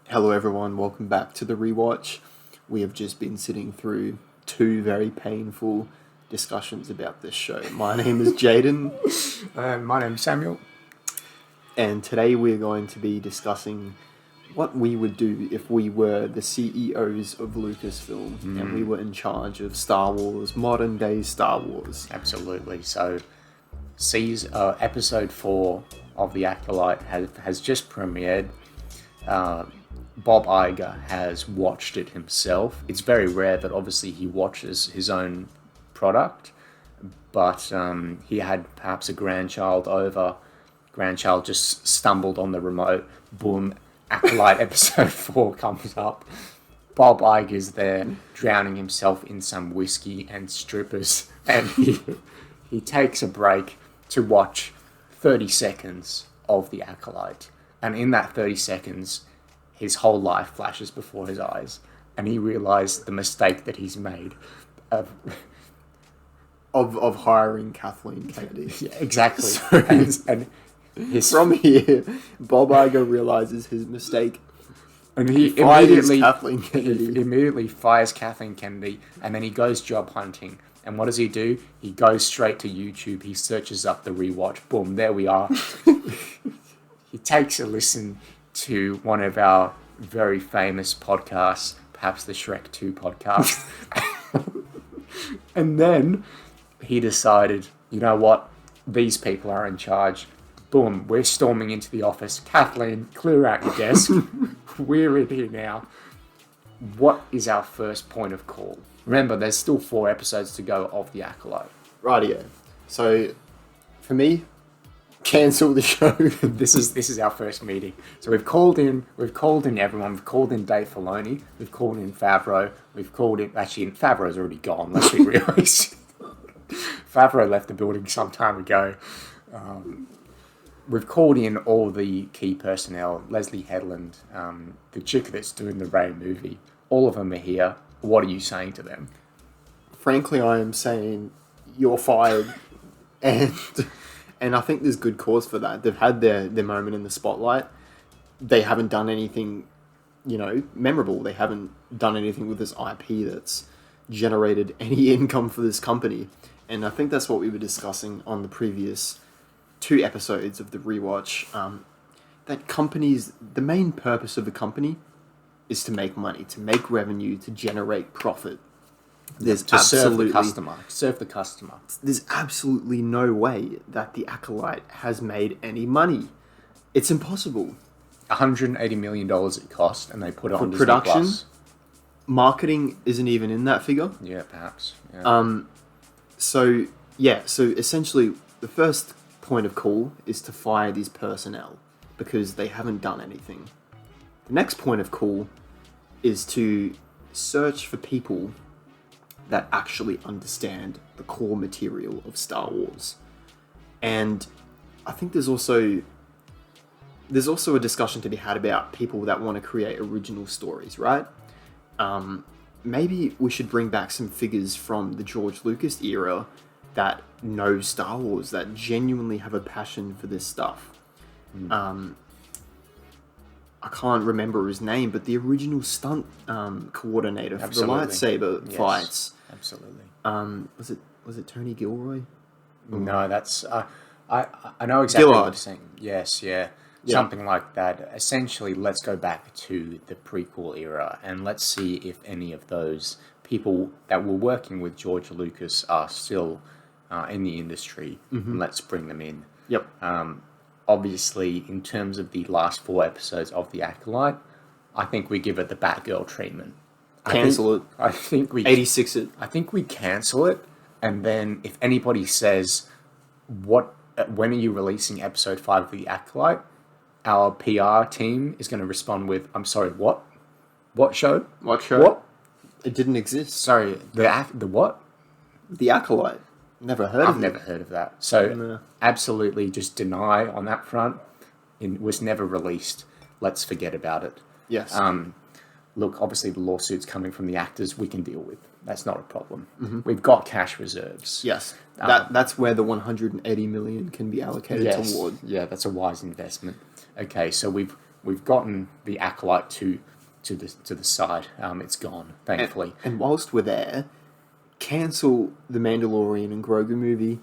Hello, everyone. Welcome back to the Rewatch. We have just been sitting through two very painful discussions about this show. My name is Jayden, My name's Samuel. and today we're going to be discussing what we would do if we were the CEOs of Lucasfilm and we were in charge of Star Wars, modern day Star Wars. Absolutely. So, episode 4 of The Acolyte has just premiered. Bob Iger has watched it himself. It's very rare that obviously he watches his own product, but he had perhaps a grandchild over. Grandchild just stumbled on the remote. Boom, Acolyte episode 4 comes up. Bob Iger's there drowning himself in some whiskey and strippers, and he takes a break to watch 30 seconds of The Acolyte. And in that 30 seconds, his whole life flashes before his eyes, and he realized the mistake that he's made of hiring Kathleen Kennedy. Yeah, exactly. So, and from here, Bob Iger realizes his mistake. And he immediately fires Kathleen Kennedy, and then he goes job hunting. And what does he do? He goes straight to YouTube. He searches up the Rewatch. Boom, there we are. He takes a listen to one of our very famous podcasts, perhaps the Shrek 2 podcast. And then he decided, you know what? These people are in charge. Boom, we're storming into the office. Kathleen, clear out your desk. We're in here now. What is our first point of call? Remember, there's still 4 episodes to go of The Acolyte. Rightio. So, for me, cancel the show. This is our first meeting. So we've called in everyone. We've called in Dave Filoni. We've called in Favreau. Favreau's already gone. Let's be realistic. Favreau left the building some time ago. We've called in all the key personnel. Leslie Headland, the chick that's doing the Ray movie. All of them are here. What are you saying to them? Frankly, I am saying you're fired, and I think there's good cause for that. They've had their moment in the spotlight. They haven't done anything, memorable. They haven't done anything with this IP that's generated any income for this company. And I think that's what we were discussing on the previous 2 episodes of the Rewatch. That companies, the main purpose of a company is to make money, to make revenue, to generate profit. Serve the customer. There's absolutely no way that The Acolyte has made any money. It's impossible. $180 million it cost, and they put it on Disney production. Plus. Marketing isn't even in that figure. Yeah, perhaps. Yeah. So essentially, the first point of call is to fire these personnel because they haven't done anything. The next point of call is to search for people that actually understand the core material of Star Wars. And I think there's also a discussion to be had about people that want to create original stories, right? Maybe we should bring back some figures from the George Lucas era that know Star Wars, that genuinely have a passion for this stuff. I can't remember his name, but the original stunt coordinator for the lightsaber fights. Absolutely. Was it Tony Gilroy? No, that's I know exactly Gillard. what you're saying. Yes, yeah. Something like that. Essentially, let's go back to the prequel era and let's see if any of those people that were working with George Lucas are still in the industry. And let's bring them in. Yep. Obviously, in terms of the last 4 episodes of The Acolyte, I think we give it the Batgirl treatment. Cancel it. I think we 86 it. I think we cancel it, and then if anybody says, when are you releasing episode 5 of The Acolyte? Our PR team is going to respond with, I'm sorry, what? What show? What show? What? It didn't exist. Sorry, the what? The Acolyte. I've never heard of that. So absolutely just deny on that front. It was never released. Let's forget about it. Yes. Look, obviously the lawsuits coming from the actors we can deal with. That's not a problem. We've got cash reserves. Yes. That's where the 180 million can be allocated toward. Yeah, that's a wise investment. Okay, so we've we've gotten the Acolyte to the side. It's gone, thankfully. And whilst we're there, cancel the Mandalorian and Grogu movie,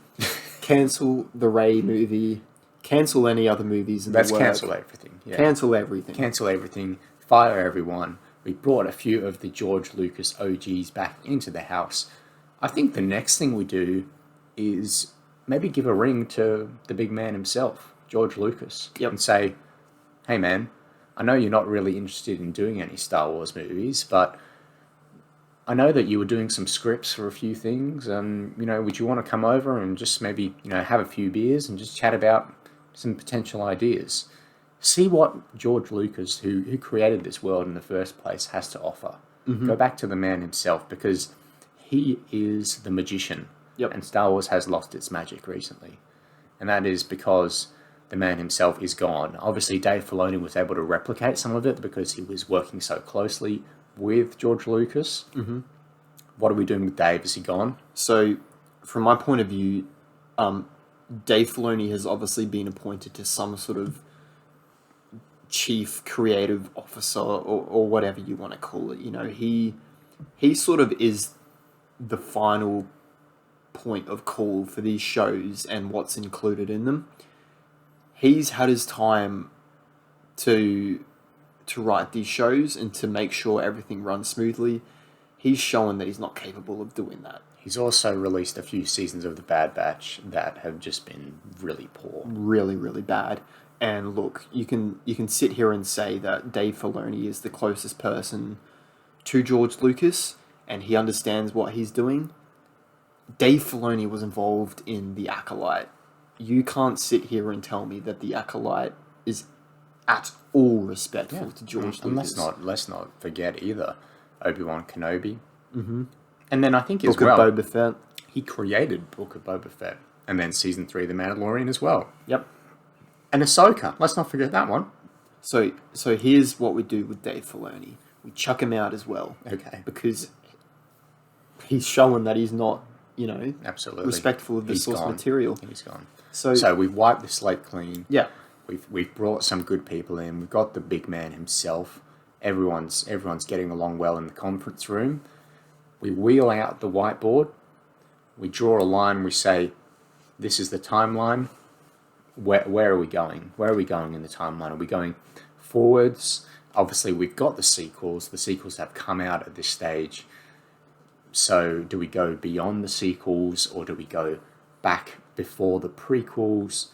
cancel the Rey movie, cancel any other movies in the world. Let's cancel everything. Yeah. Cancel everything. Cancel everything. Fire everyone. We brought a few of the George Lucas OGs back into the house. I think the next thing we do is maybe give a ring to the big man himself, George Lucas, and say, hey man, I know you're not really interested in doing any Star Wars movies, but I know that you were doing some scripts for a few things, and, would you want to come over and just maybe, have a few beers and just chat about some potential ideas? See what George Lucas, who created this world in the first place, has to offer. Mm-hmm. Go back to the man himself, because he is the magician. Yep. And Star Wars has lost its magic recently. And that is because the man himself is gone. Obviously, Dave Filoni was able to replicate some of it because he was working so closely with George Lucas. Mm-hmm. What are we doing with Dave? Is he gone? So, from my point of view, Dave Filoni has obviously been appointed to some sort of chief creative officer or whatever you want to call it. He sort of is the final point of call for these shows and what's included in them. He's had his time to write these shows and to make sure everything runs smoothly. He's shown that he's not capable of doing that. He's also released a few seasons of The Bad Batch that have just been really poor. Really, really bad. And look, you can sit here and say that Dave Filoni is the closest person to George Lucas and he understands what he's doing. Dave Filoni was involved in The Acolyte. You can't sit here and tell me that The Acolyte is at all respectful to George Lucas. And let's not forget either Obi-Wan Kenobi. Mm-hmm. And then I think Book of Boba Fett. He created Book of Boba Fett. And then Season 3 The Mandalorian as well. Yep. And Ahsoka. Let's not forget that one. So here's what we do with Dave Filoni. We chuck him out as well. Okay. Because he's showing that he's not, absolutely respectful of the source material. He's gone. So we've wiped the slate clean. Yeah. We've brought some good people in. We've got the big man himself. Everyone's getting along well in the conference room. We wheel out the whiteboard. We draw a line. We say, this is the timeline. Where are we going? Where are we going in the timeline? Are we going forwards? Obviously, we've got the sequels. The sequels have come out at this stage. So do we go beyond the sequels or do we go back before the prequels?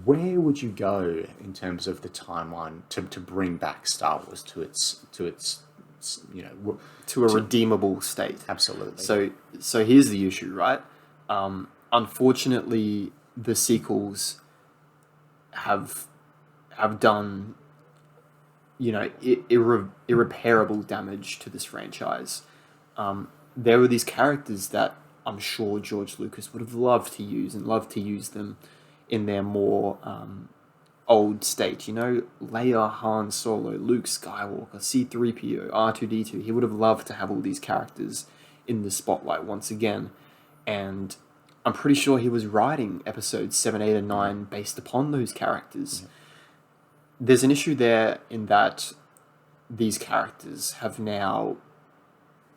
Where would you go in terms of the timeline to bring back Star Wars to its to a redeemable state? Absolutely. So here's the issue, right? Unfortunately, the sequels have done irreparable damage to this franchise. There were these characters that I'm sure George Lucas would have loved to use them in their more old state. Leia, Han Solo, Luke Skywalker, C-3PO, R2-D2. He would have loved to have all these characters in the spotlight once again. And I'm pretty sure he was writing episodes 7, 8, and 9 based upon those characters. Mm-hmm. There's an issue there in that these characters have now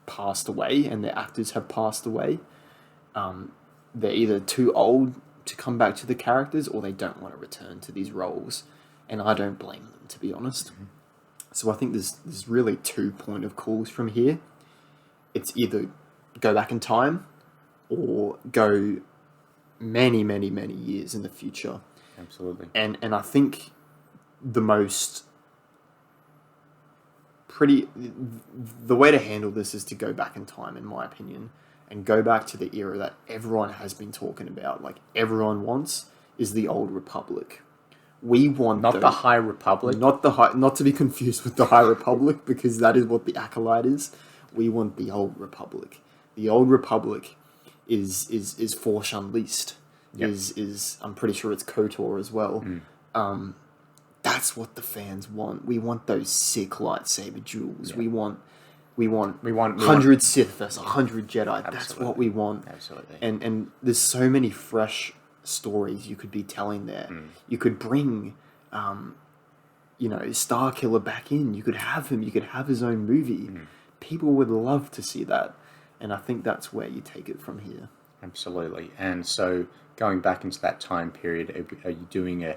passed away and their actors have passed away. They're either too old to come back to the characters or they don't want to return to these roles. And I don't blame them, to be honest. Mm-hmm. So I think there's really 2 point of calls from here. It's either go back in time or go many, many, many years in the future. Absolutely. And I think the way to handle this is to go back in time, in my opinion, and go back to the era that everyone has been talking about, like everyone wants, is the old Republic. We want the High Republic, not to be confused with the High Republic, because that is what the Acolyte is. We want the old Republic. The old Republic is Force Unleashed. Yep. Is I'm pretty sure it's KOTOR as well. Mm. That's what the fans want. We want those sick lightsaber duels. Yeah. We want 100 Sith versus 100 Jedi. Absolutely. That's what we want. Absolutely. And there's so many fresh stories you could be telling there. Mm. You could bring Star Killer back in. You could have him. You could have his own movie. People would love to see that. And I think that's where you take it from here. Absolutely. And so going back into that time period, are you doing a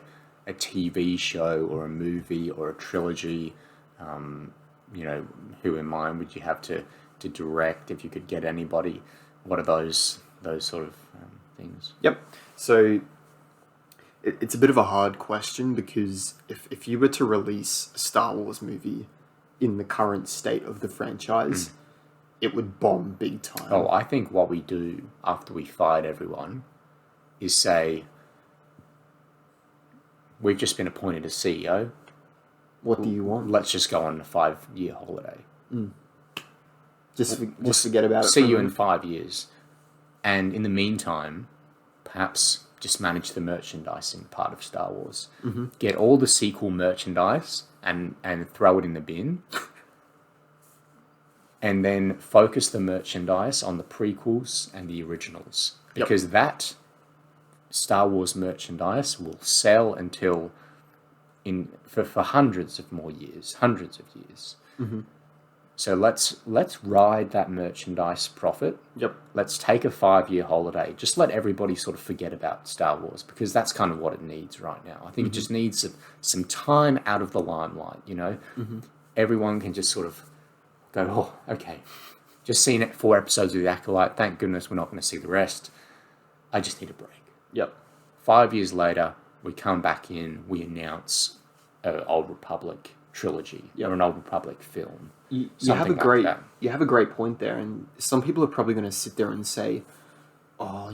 TV show or a movie or a trilogy? Who in mind would you have to direct if you could get anybody? What are those sort of things? Yep. So it's a bit of a hard question because if you were to release a Star Wars movie in the current state of the franchise, it would bomb big time. Oh, I think what we do after we fired everyone is say, we've just been appointed as CEO. What do you want? Let's just go on a 5-year holiday. Just forget about it. See you in 5 years. And in the meantime, perhaps just manage the merchandising part of Star Wars. Get all the sequel merchandise and throw it in the bin. And then focus the merchandise on the prequels and the originals. Because that Star Wars merchandise will sell until for hundreds of years. So let's ride that merchandise profit. Let's take a 5-year holiday. Just let everybody sort of forget about Star Wars, because that's kind of what it needs right now. I think it just needs some time out of the limelight. Everyone can just sort of go, oh, okay, just seen 4 episodes of The Acolyte. Thank goodness we're not going to see the rest. I just need a break. 5 years later, we come back in, we announce an Old Republic trilogy or an Old Republic film. You have a great point there, and some people are probably going to sit there and say, oh,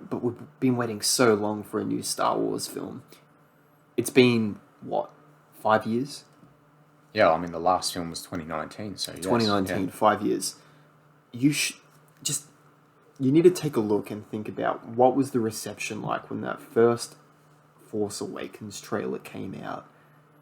but we've been waiting so long for a new Star Wars film. It's been, 5 years? Yeah, I mean, the last film was 2019, so yes. 2019, 5 years. You need to take a look and think about what was the reception like when that first Force Awakens trailer came out.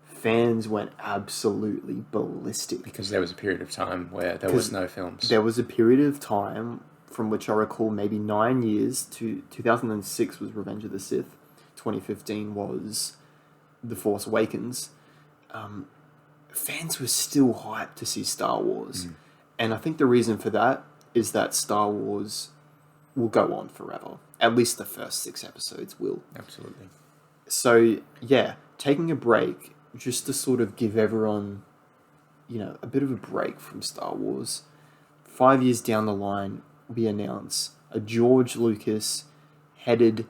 Fans went absolutely ballistic. Because there was a period of time where there was no films. There was a period of time, from which I recall maybe 9 years, to 2006 was Revenge of the Sith, 2015 was The Force Awakens. Fans were still hyped to see Star Wars. And I think the reason for that is that Star Wars will go on forever. At least the first 6 episodes will. Absolutely. So, yeah, taking a break just to sort of give everyone, a bit of a break from Star Wars. 5 years down the line, we announce a George Lucas headed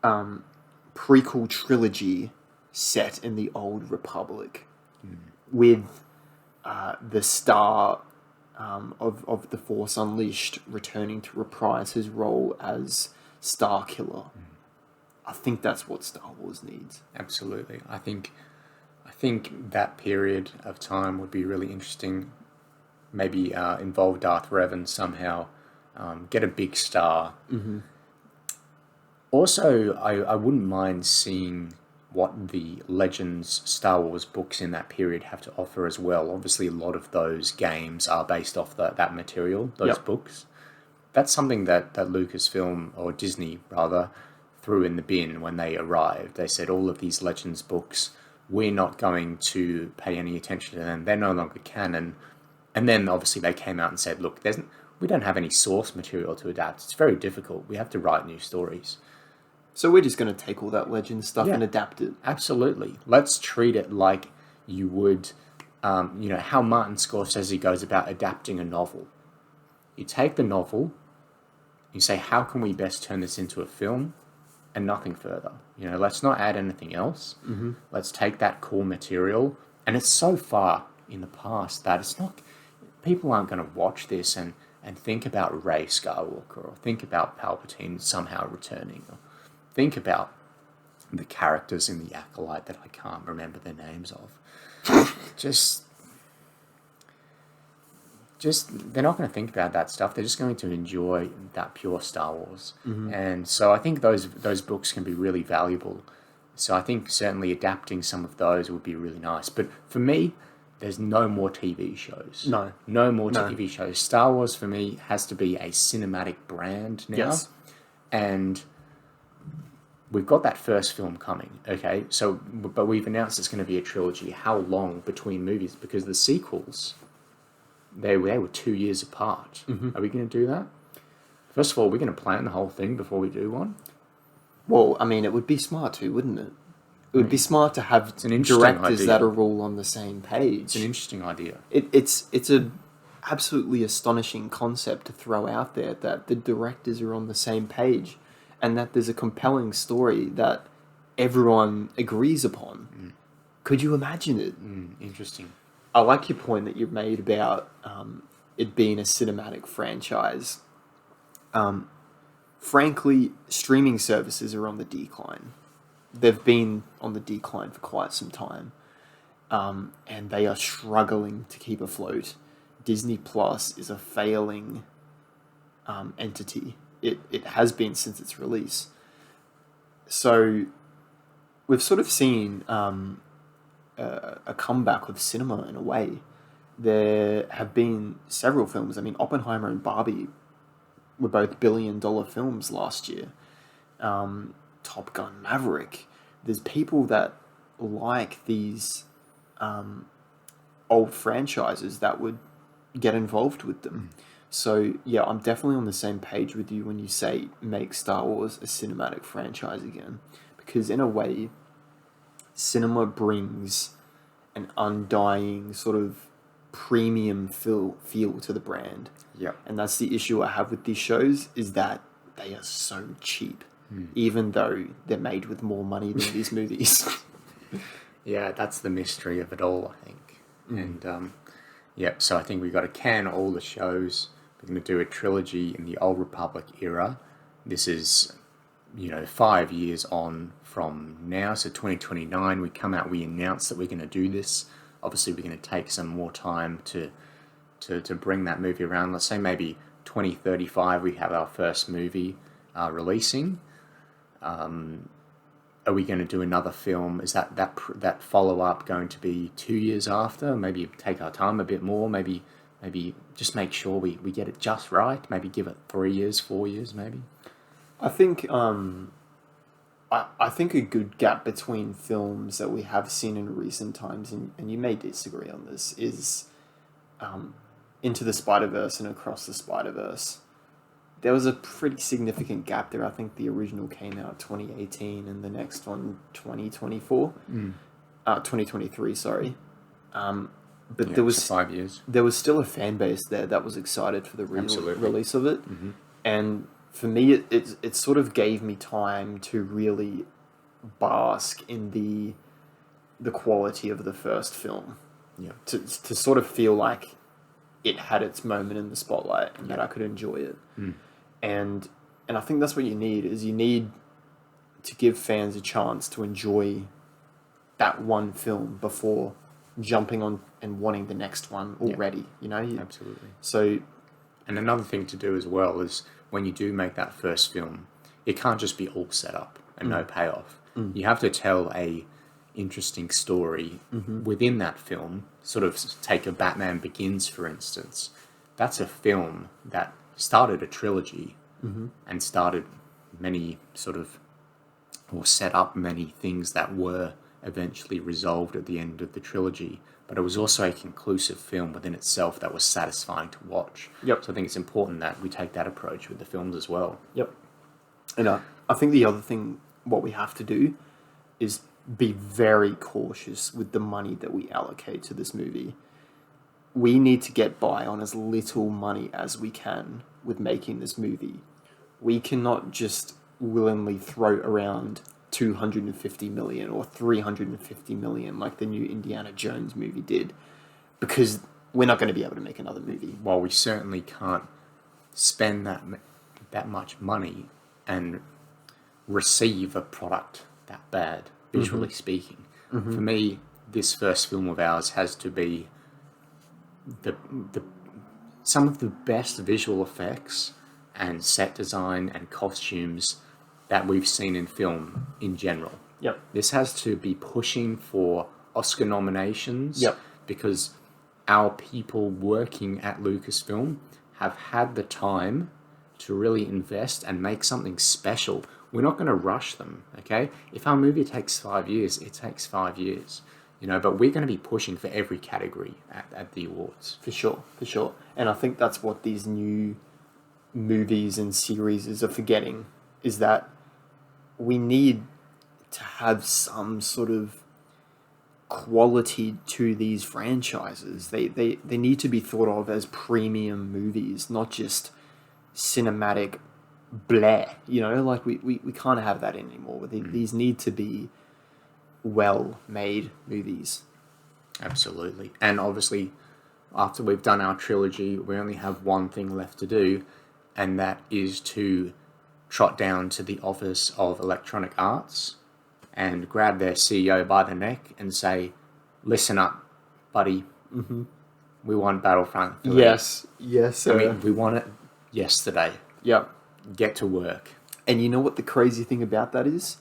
prequel trilogy set in the Old Republic with the star of The Force Unleashed returning to reprise his role as Star Killer. I think that's what Star Wars needs. Absolutely. I think that period of time would be really interesting. Maybe involve Darth Revan somehow. Get a big star. Also, I wouldn't mind seeing what the Legends Star Wars books in that period have to offer as well. Obviously, a lot of those games are based off that material, those books. That's something that Lucasfilm, or Disney rather, threw in the bin when they arrived. They said, all of these Legends books, we're not going to pay any attention to them. They're no longer canon. And then obviously they came out and said, look, we don't have any source material to adapt. It's very difficult. We have to write new stories. So we're just going to take all that Legends stuff and adapt it. Absolutely. Let's treat it like you would, how Martin Scorsese goes about adapting a novel. You take the novel, you say, how can we best turn this into a film? And nothing further. Let's not add anything else. Let's take that core material. And it's so far in the past that it's not... People aren't going to watch this and think about Rey Skywalker, or think about Palpatine somehow returning, or think about the characters in The Acolyte that I can't remember their names of. Just they're not going to think about that stuff. They're just going to enjoy that pure Star Wars. And so I think those books can be really valuable. So I think certainly adapting some of those would be really nice. But for me, there's no more TV shows. No more TV shows. Star Wars for me has to be a cinematic brand now. Yes. And we've got that first film coming, okay? So, but we've announced it's going to be a trilogy. How long between movies? Because the sequels, they were 2 years apart. Are we going to do that? First of all, we're going to plan the whole thing before we do one. Well, I mean, it would be smart to, wouldn't it? It would be smart to have an directors idea. that are all on the same page. It's an interesting idea. It's a absolutely astonishing concept to throw out there, that the directors are on the same page and that there's a compelling story that everyone agrees upon. Could you imagine it? Interesting. I like your point that you've made about it being a cinematic franchise. Frankly, streaming services are on the decline. They've been on the decline for quite some time, and they are struggling to keep afloat. Disney Plus is a failing entity. It has been since its release. So we've sort of seen a comeback with cinema in a way. There have been several films. I mean, Oppenheimer and Barbie were both billion-dollar films last year. Top Gun Maverick. There's people that like these old franchises that would get involved with them. So, yeah, I'm definitely on the same page with you when you say make Star Wars a cinematic franchise again. Because in a way, cinema brings an undying sort of premium feel to the brand. Yeah. And that's the issue I have with these shows, is that they are so cheap, even though they're made with more money than these movies. Yeah, that's the mystery of it all, I think. And, so I think we've got to can all the shows. We're going to do a trilogy in the Old Republic era. This is, 5 years on from now. So 2029, we announce that we're going to do this. Obviously, we're going to take some more time to bring that movie around. Let's say maybe 2035, we have our first movie releasing. Are we going to do another film? Is that follow-up going to be 2 years after? Maybe take our time a bit more. Maybe just make sure we get it just right. Maybe give it 3 years, 4 years, maybe. I think I think a good gap between films that we have seen in recent times, and you may disagree on this, is Into the Spider-Verse and Across the Spider-Verse. There was a pretty significant gap there. I think the original came out 2018 and the next one 2024. 2023, sorry. But there was 5 years. There was still a fan base there that was excited for the release of it. And for me, it sort of gave me time to really bask in the quality of the first film. Yeah. To sort of feel like it had its moment in the spotlight and that I could enjoy it. And I think that's what you need to give fans a chance to enjoy that one film before jumping on and wanting the next one already, Absolutely. So, and another thing to do as well is when you do make that first film, it can't just be all set up and no payoff. You have to tell a interesting story within that film. Sort of take a Batman Begins, for instance. That's a film that started a trilogy and started many or set up many things that were eventually resolved at the end of the trilogy. But it was also a conclusive film within itself that was satisfying to watch. Yep. So I think it's important that we take that approach with the films as well. Yep. And I think the other thing, what we have to do is be very cautious with the money that we allocate to this movie. We need to get by on as little money as we can with making this movie. We cannot just willingly throw around 250 million or 350 million like the new Indiana Jones movie did, because we're not going to be able to make another movie. While we certainly can't spend that much money and receive a product that bad, visually speaking. For me, this first film of ours has to be some of the best visual effects and set design and costumes that we've seen in film in general. Yep. This has to be pushing for Oscar nominations. Yep. Because our people working at Lucasfilm have had the time to really invest and make something special. we're not going to rush them, okay? If our movie takes 5 years, it takes 5 years, but we're going to be pushing for every category at the awards. For sure. And I think that's what these new movies and series are forgetting, is that we need to have some sort of quality to these franchises. They need to be thought of as premium movies, not just cinematic bleh. Like we can't have that anymore. These need to be well-made movies. Absolutely. And obviously, after we've done our trilogy, we only have one thing left to do, and that is to trot down to the Office of Electronic Arts and grab their CEO by the neck and say, listen up, buddy. Mm-hmm. We want Battlefront 3. Yes. I mean, we want it yesterday. Yep. Get to work. And you know what the crazy thing about that is?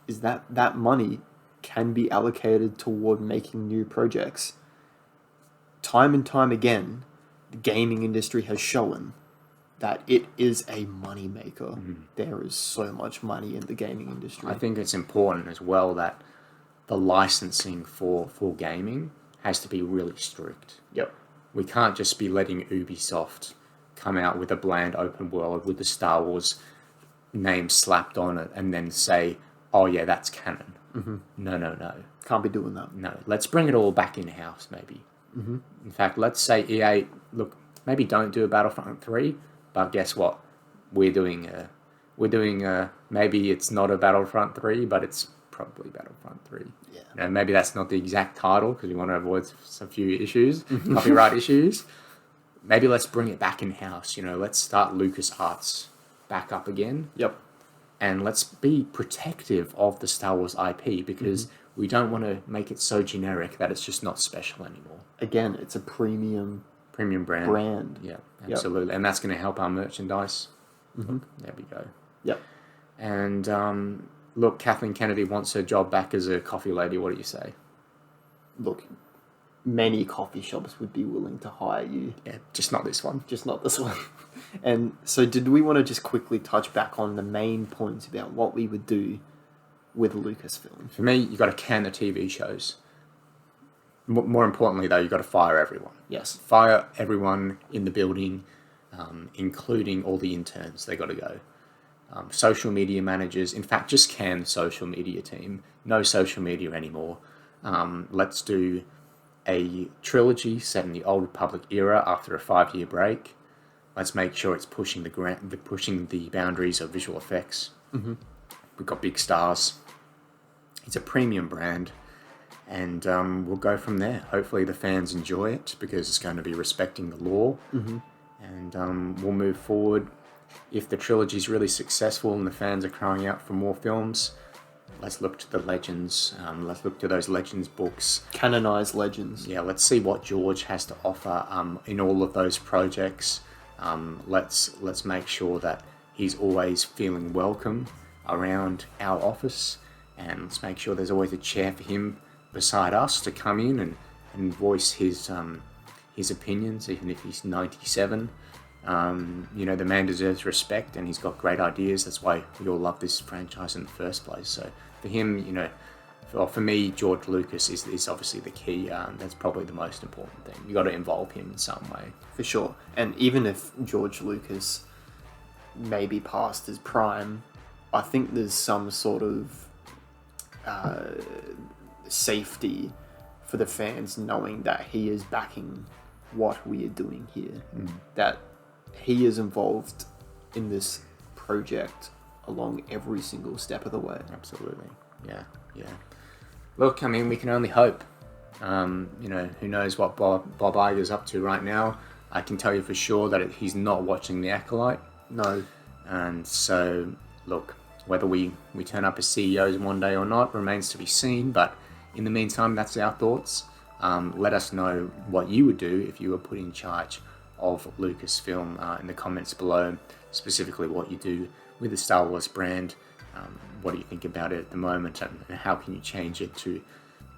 Is that money can be allocated toward making new projects. Time and time again, the gaming industry has shown that it is a money maker. Mm-hmm. There is so much money in the gaming industry. I think it's important as well that the licensing for gaming has to be really strict. Yep. We can't just be letting Ubisoft come out with a bland open world with the Star Wars name slapped on it and then say, oh yeah, that's canon. Mm-hmm. No. Can't be doing that. No, let's bring it all back in-house maybe. Mm-hmm. In fact, let's say EA, look, maybe don't do a Battlefront 3, but guess what? We're doing maybe it's not a Battlefront 3, but it's probably Battlefront 3. Yeah. Maybe that's not the exact title because we want to avoid some few issues, copyright issues. Maybe let's bring it back in-house. Let's start LucasArts back up again. Yep. And let's be protective of the Star Wars IP because we don't want to make it so generic that it's just not special anymore. Again, it's a premium brand. Yeah, absolutely. Yep. And that's going to help our merchandise. Mm-hmm. Look, there we go. Yep. And look, Kathleen Kennedy wants her job back as a coffee lady. What do you say? Look, many coffee shops would be willing to hire you. Yeah, just not this one. Just not this one. And so did we want to just quickly touch back on the main points about what we would do with Lucasfilm? For me, you got to can the TV shows. More importantly, though, you got to fire everyone. Yes. Fire everyone in the building, including all the interns. They got to go. Social media managers. In fact, just can the social media team. No social media anymore. Let's do a trilogy set in the Old Republic era after a 5-year break. Let's make sure it's pushing the boundaries of visual effects. Mm-hmm. We've got big stars. It's a premium brand, and we'll go from there. Hopefully the fans enjoy it because it's going to be respecting the lore, and we'll move forward. If the trilogy is really successful and the fans are crying out for more films, let's look to the legends. Let's look to those legends books. Canonized legends. Yeah, let's see what George has to offer in all of those projects. Let's make sure that he's always feeling welcome around our office, and let's make sure there's always a chair for him beside us to come in and voice his opinions, even if he's 97. The man deserves respect, and he's got great ideas. That's why we all love this franchise in the first place. So for him, for me, George Lucas is obviously the key. That's probably the most important thing. You got to involve him in some way. For sure. And even if George Lucas may be past his prime, I think there's some sort of safety for the fans knowing that he is backing what we are doing here. That he is involved in this project along every single step of the way. Absolutely. Yeah. Look, I mean, we can only hope. Who knows what Bob Iger's up to right now. I can tell you for sure that he's not watching The Acolyte. No. And so, look, whether we turn up as CEOs one day or not remains to be seen. But in the meantime, that's our thoughts. Let us know what you would do if you were put in charge of Lucasfilm in the comments below, specifically what you do with the Star Wars brand. What do you think about it at the moment, and how can you change it to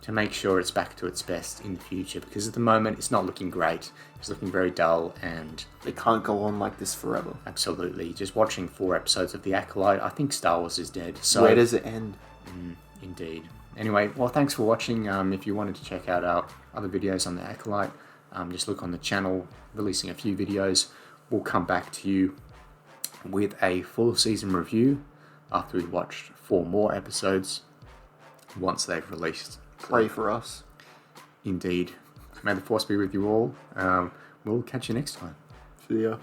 to make sure it's back to its best in the future, because at the moment it's not looking great. It's looking very dull, and It can't go on like this forever. absolutely, just watching 4 episodes of The Acolyte, I think Star Wars is dead. So Where does it end? Indeed. Anyway, well, thanks for watching. If you wanted to check out our other videos on The Acolyte, just look on the channel, releasing a few videos. We'll come back to you with a full season review after we've watched 4 more episodes once they've released. Pray for us. Indeed. May the force be with you all. We'll catch you next time. See ya.